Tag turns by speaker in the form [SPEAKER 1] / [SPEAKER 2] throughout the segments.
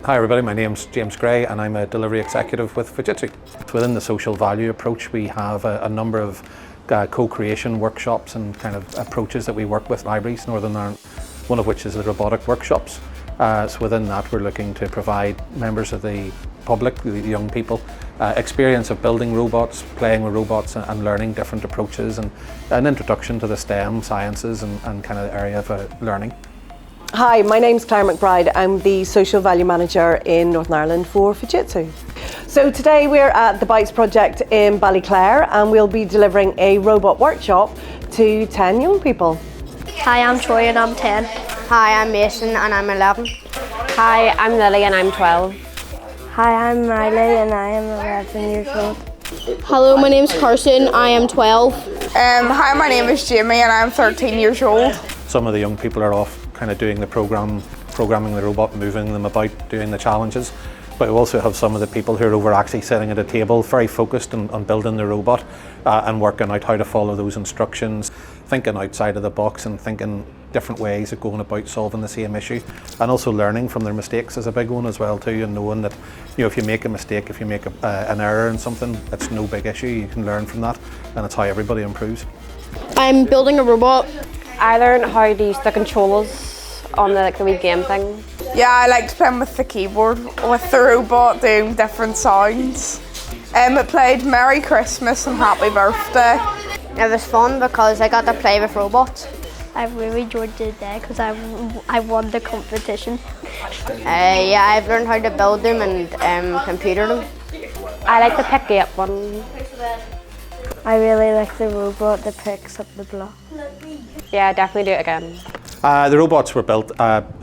[SPEAKER 1] Hi everybody, my name's James Gray and I'm a delivery executive with Fujitsu. Within the social value approach we have a number of co-creation workshops and kind of approaches that we work with libraries, Northern Ireland, one of which is the robotic workshops. So within that we're looking to provide members of the public, the young people, experience of building robots, playing with robots and learning different approaches and an introduction to the STEM sciences and kind of area of learning.
[SPEAKER 2] Hi, my name's Claire McBride. I'm the Social Value Manager in Northern Ireland for Fujitsu. So today we're at the Bytes project in Ballyclare and we'll be delivering a robot workshop to 10 young people.
[SPEAKER 3] Hi, I'm Troy and I'm 10.
[SPEAKER 4] Hi, I'm Mason and I'm 11.
[SPEAKER 5] Hi, I'm Lily and I'm 12.
[SPEAKER 6] Hi, I'm Riley and I am 11 years old.
[SPEAKER 3] Hello, my name's Carson. I am 12.
[SPEAKER 4] Hi, my name is Jamie and I'm 13 years old.
[SPEAKER 1] Some of the young people are off kind of doing the programming the robot, moving them about, doing the challenges. But we also have some of the people who are over actually sitting at a table, very focused on building the robot and working out how to follow those instructions, thinking outside of the box and thinking different ways of going about solving the same issue. And also learning from their mistakes is a big one as well too, and knowing that if you make a mistake, if you make an error in something, it's no big issue, you can learn from that and it's how everybody improves.
[SPEAKER 3] I'm building a robot.
[SPEAKER 5] I learned how to use the controllers on the wee game thing.
[SPEAKER 4] Yeah, I liked playing with the keyboard, with the robot doing different sounds. It played Merry Christmas and Happy Birthday.
[SPEAKER 3] It was fun because I got to play with robots.
[SPEAKER 6] I really enjoyed the day because I won the competition.
[SPEAKER 3] Yeah, I've learned how to build them and computer them.
[SPEAKER 5] I like the pick up one.
[SPEAKER 6] I really like the robot that picks up the block.
[SPEAKER 5] Yeah, definitely do it again.
[SPEAKER 1] The robots were built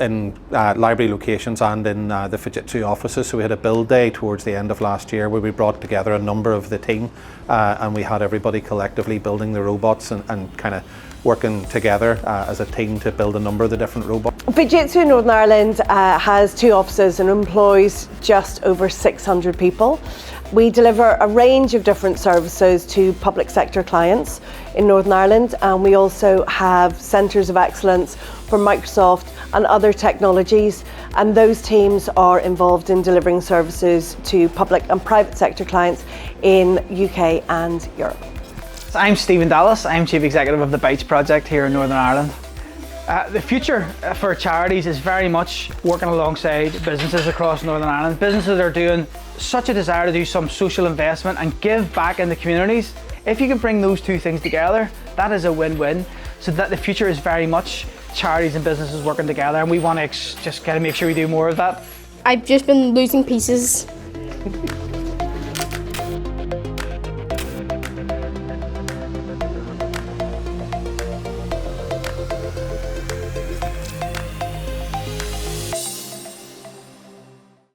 [SPEAKER 1] in library locations and in the Fujitsu offices. So we had a build day towards the end of last year where we brought together a number of the team and we had everybody collectively building the robots and kind of working together as a team to build a number of the different robots.
[SPEAKER 2] Fujitsu in Northern Ireland has 2 offices and employs just over 600 people. We deliver a range of different services to public sector clients in Northern Ireland, and we also have centres of excellence for Microsoft and other technologies, and those teams are involved in delivering services to public and private sector clients in UK and Europe.
[SPEAKER 7] I'm Stephen Dallas. I'm Chief Executive of the Bytes project here in Northern Ireland. The future for charities is very much working alongside businesses across Northern Ireland. Businesses are doing such a desire to do some social investment and give back in the communities. If you can bring those 2 things together, that is a win-win. So that the future is very much charities and businesses working together, and we want to just kind of make sure we do more of that.
[SPEAKER 3] I've just been losing pieces.